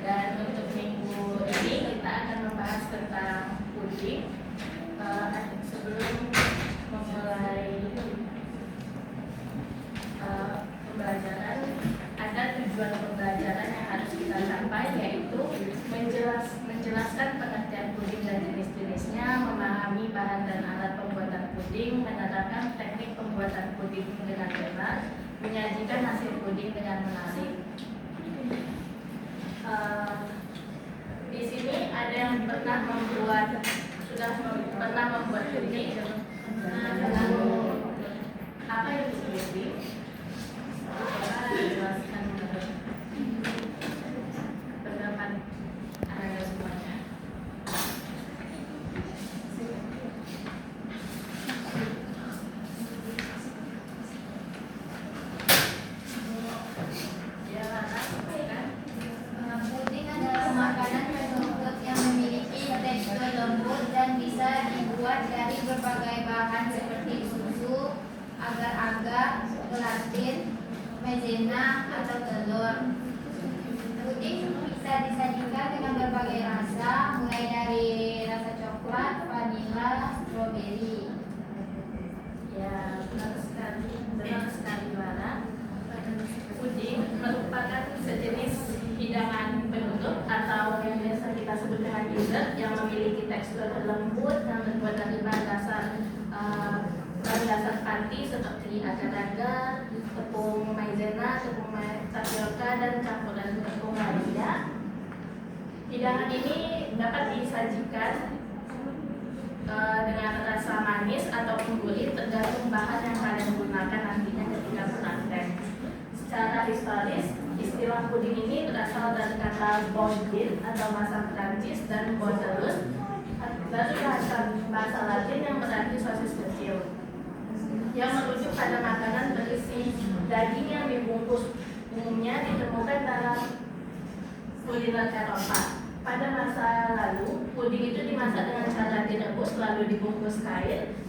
Dan untuk minggu ini kita akan membahas tentang puding. Sebelum memulai pembelajaran, ada tujuan pembelajaran yang harus kita capai, yaitu menjelaskan pengertian puding dan jenis-jenisnya, memahami bahan dan alat pembuatan puding, menerapkan teknik pembuatan puding dengan benar, menyajikan hasil puding dengan menarik. Di sini ada yang sudah pernah membuat puding. Apa yang disebut puding? Coba jelaskan pendapat Anda semuanya. Puding adalah makanan penutup yang memiliki tekstur lembut dan bisa dibuat dari berbagai bahan seperti susu, agar-agar, gelatin, maizena, atau telur. Puding bisa disajikan dengan berbagai rasa, mulai dari rasa coklat, vanila, stroberi. Ya, benar sekali Lara. Puding merupakan sejenis hidangan penutup atau yang biasa kita sebut dengan dessert yang memiliki tekstur lembut dan terbuat dari bahan dasar panti seperti agar-agar, tepung maizena, tepung tapioka, dan campuran tepung lainnya. Hidangan ini dapat disajikan dengan rasa manis ataupun gurih, tergantung bahan yang kalian gunakan nantinya ketika berpraktek. Secara historis, istilah puding ini berasal dari kata baudin atau masak Prancis dan baudelus dari bahasa Latin yang berarti sosis kecil, yang merujuk pada makanan berisi daging yang dibungkus. Umumnya ditemukan dalam kuliner Eropa. Pada masa lalu, puding itu dimasak dengan cara direbus lalu dibungkus kain.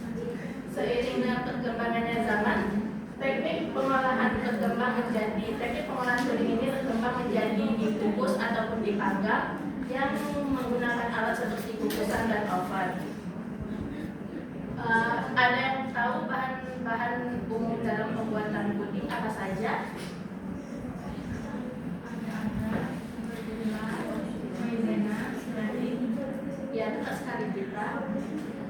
Seiring dengan perkembangannya zaman, teknik pengolahan puding ini berkembang menjadi dikukus ataupun dipanggang yang menggunakan alat seperti kukusan dan oven. Ada yang tahu bahan-bahan umum dalam pembuatan puding apa saja? Ya, betul sekali kita.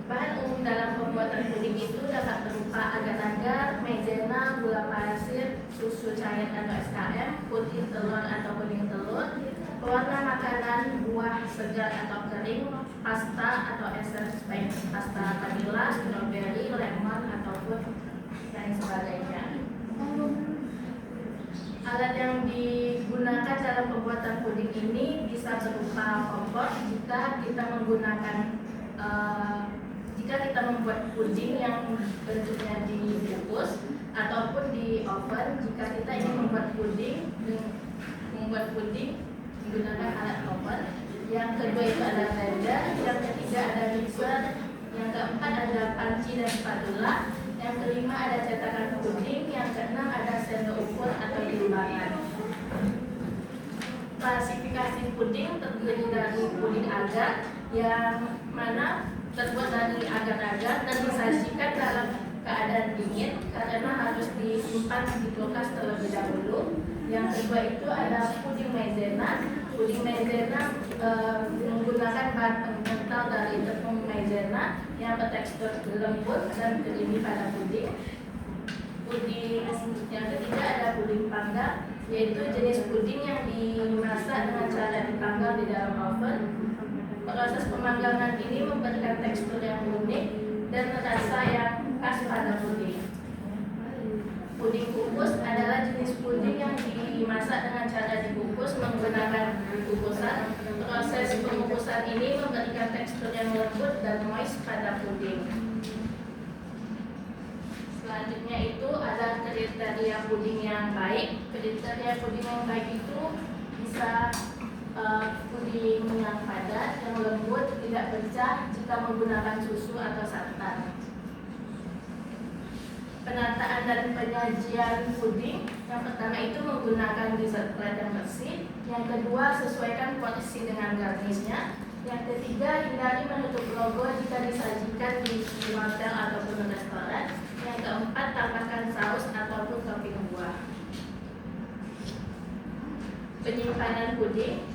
Bahan umum dalam pembuatan puding itu dapat berupa agar-agar, maizena, gula pasir, susu cair atau SKM, putih telur atau kuning telur, pewarna makanan, buah segar atau kering, pasta atau essence baik pasta vanila, strawberry, lemon ataupun lain sebagainya. Alat yang digunakan dalam pembuatan puding ini bisa berupa kompor jika kita membuat puding yang bentuknya dibungkus, ataupun di oven jika kita ingin membuat puding menggunakan alat oven. Yang kedua itu ada blender, yang ketiga ada mixer, yang keempat ada panci dan spatula, yang kelima ada cetakan puding, yang keenam ada sendok ukur atau timbangan. Klasifikasi puding terdiri dari puding agar, yang mana terbuat dari agar-agar dan disajikan dalam keadaan dingin karena harus disimpan di kulkas terlebih dahulu. Yang kedua itu ada puding maizena. Puding maizena menggunakan bahan pengental dari tepung maizena yang bertekstur lembut dan creamy pada puding. Puding yang ketiga ada puding panggang, yaitu jenis puding yang dimasak dengan cara dipanggang di dalam oven. Proses pemanggangan ini memberikan tekstur yang unik dan rasa yang khas pada puding. Puding kukus adalah jenis puding yang dimasak dengan cara dikukus menggunakan kukusan. Proses pengukusan ini memberikan tekstur yang lembut dan moist pada puding. Selanjutnya itu ada kriteria puding yang baik. Kriteria puding yang baik itu bisa puding yang padat, yang lembut, tidak pecah jika menggunakan susu atau santan. Penataan dan penyajian puding Yang pertama itu menggunakan dessert plate yang bersih. Yang kedua, sesuaikan porsi dengan garnishnya. Yang ketiga, hindari menutup logo jika disajikan di hotel ataupun restoran. Yang keempat, tambahkan saus ataupun topping buah. Penyimpanan puding.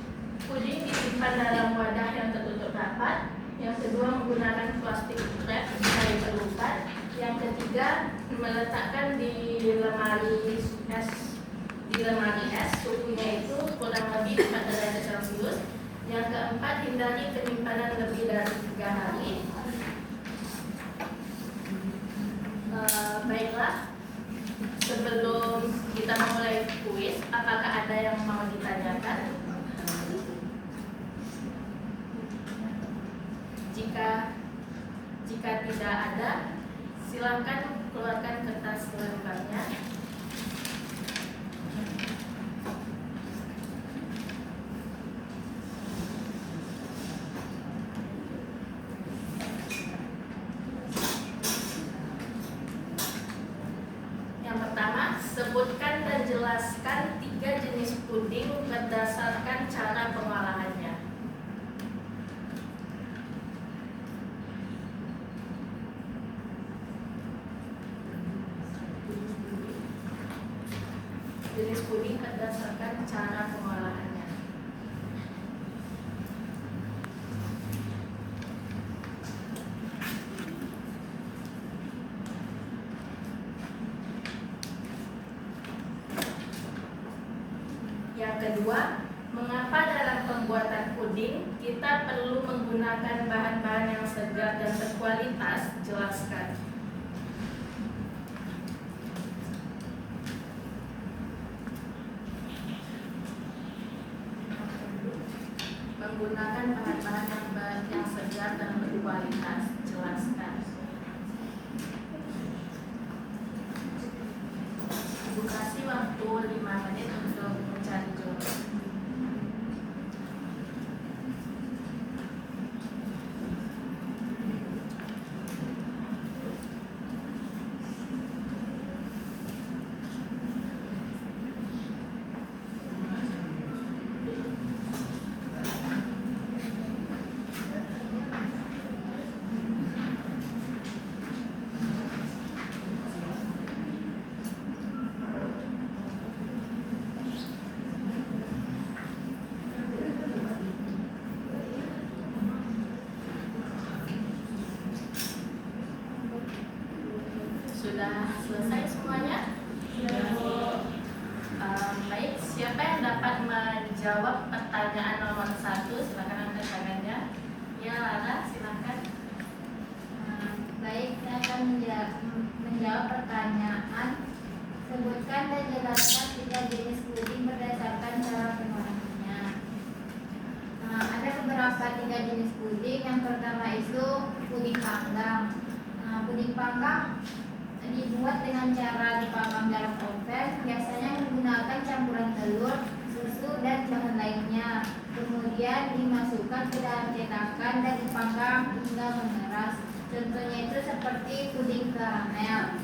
Puding disimpan dalam wadah yang tertutup rapat. Yang kedua, menggunakan plastik wrap jika diperlukan. Yang ketiga, meletakkan di lemari es, suhunya itu kurang lebih 4 derajat Celcius. Yang keempat, hindari penyimpanan lebih dari 3 hari. Baiklah, sebelum kita memulai kuis, apakah ada yang mau ditanyakan? Jika tidak ada, silakan keluarkan kertas lembarnya. Yang pertama, sebutkan dan jelaskan 3 jenis puding berdasarkan cara pengolahannya. Jenis puding berdasarkan cara pengolahannya. Yang kedua, mengapa dalam pembuatan puding kita perlu menggunakan bahan-bahan yang segar dan berkualitas? Jelaskan. Menggunakan bahan-bahan yang segar dan berkualitas. Jelaskan. Ibu kasih waktu 5 menit untuk mencari jawaban. Sudah selesai semuanya? Baik, siapa yang dapat menjawab pertanyaan nomor 1? Silakan angkat tangannya. Ya, Lara, silakan. Baik, saya akan menjawab pertanyaan. Sebutkan dan jelaskan 3 jenis puding berdasarkan cara pengolahannya. Ada beberapa 3 jenis puding. Yang pertama itu puding panggang. Puding panggang dibuat dengan cara dipanggang dalam oven, biasanya menggunakan campuran telur, susu, dan bahan lainnya. Kemudian dimasukkan ke dalam cetakan dan dipanggang hingga mengeras. Contohnya itu seperti puding karamel.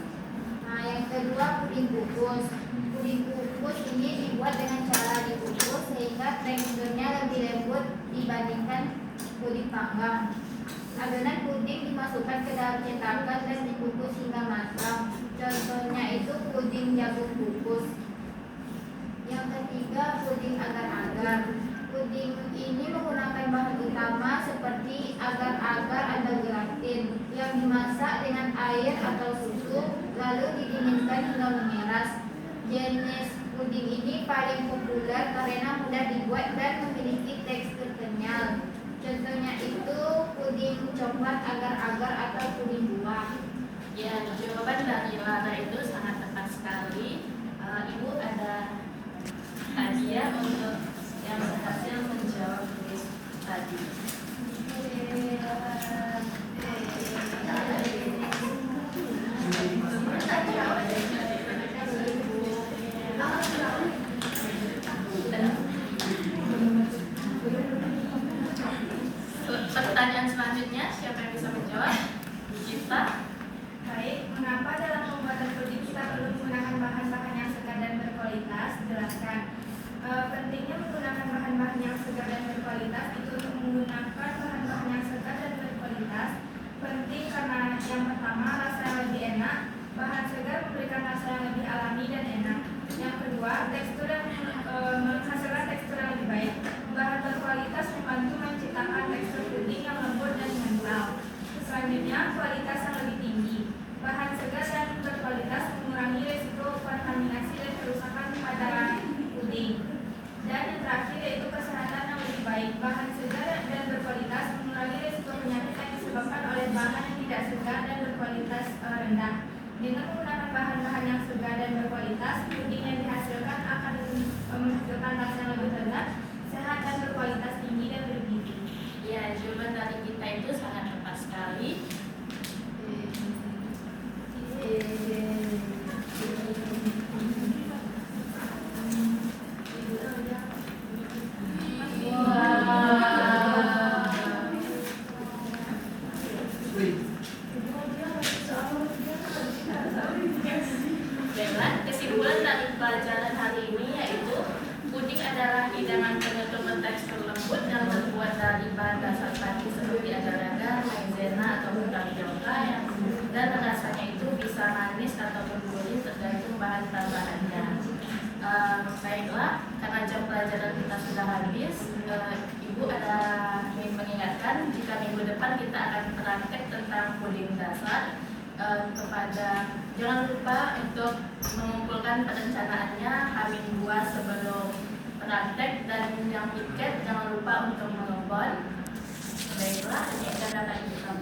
Yang kedua, puding kukus. Puding kukus ini dibuat dengan cara dikukus sehingga teksturnya lebih lembut dibandingkan puding panggang. Adonan puding dimasukkan ke dalam cetakan dan dikukus hingga matang. Contohnya itu puding jagung kukus. Yang ketiga, puding agar-agar. Puding ini menggunakan bahan utama seperti agar-agar atau gelatin yang dimasak dengan air atau susu lalu didinginkan hingga mengeras. Jenis puding ini paling populer karena mudah dibuat dan memiliki tekstur kenyal. Contohnya itu puding coklat agar-agar atau puding buah. Ya, jawaban dari Lara itu sangat tepat sekali. Ibu ada hadiah untuk yang berhasil menjawab kuis tadi. Pertanyaan selanjutnya, siapa yang bisa menjawab? Kita. Baik, mengapa dalam pembuatan puding jelaskan. Pentingnya menggunakan bahan-bahan yang segar dan berkualitas itu untuk menggunakan bahan-bahan yang segar dan berkualitas penting karena yang pertama rasa yang lebih enak. Bahan segar memberikan rasa yang lebih alami dan enak. Yang kedua, tekstur yang menghasilkan tekstur yang lebih baik. Bahan berkualitas membantu menciptakan tekstur puding yang lembut dan mengental. Selanjutnya, kualitas yang lebih tinggi. Bahan segar dan berkualitas mengurangi risiko kontaminasi dan kerusakan pada puding. Dan yang terakhir yaitu kesehatan yang lebih baik. Bahan segar dan berkualitas mengurangi risiko penyakit yang disebabkan oleh bahan yang tidak segar dan berkualitas rendah. Dengan menggunakan bahan-bahan yang segar dan berkualitas, puding yang dihasilkan akan menghasilkan rasa yang lebih lezat, sehat dan berkualitas tinggi dan bergizi. Ya, jawaban dari kita itu sangat tepat sekali. Baiklah, kesimpulan dari pelajaran hari ini yaitu puding adalah hidangan penutup bertekstur lembut yang terbuat dari bahan dasar padi seperti agar-agar, maizena atau tapioka dan rasanya itu bisa manis ataupun gurih tergantung bahan tambahannya. Baiklah, karena jam pelajaran kita sudah habis, Ibu ada ingin mengingatkan jika minggu depan kita akan praktek tentang puding dasar. Jangan lupa untuk mengumpulkan perencanaannya H-2 sebelum praktek, dan yang tiket jangan lupa untuk menonton. Baiklah, ini adalah Ibu.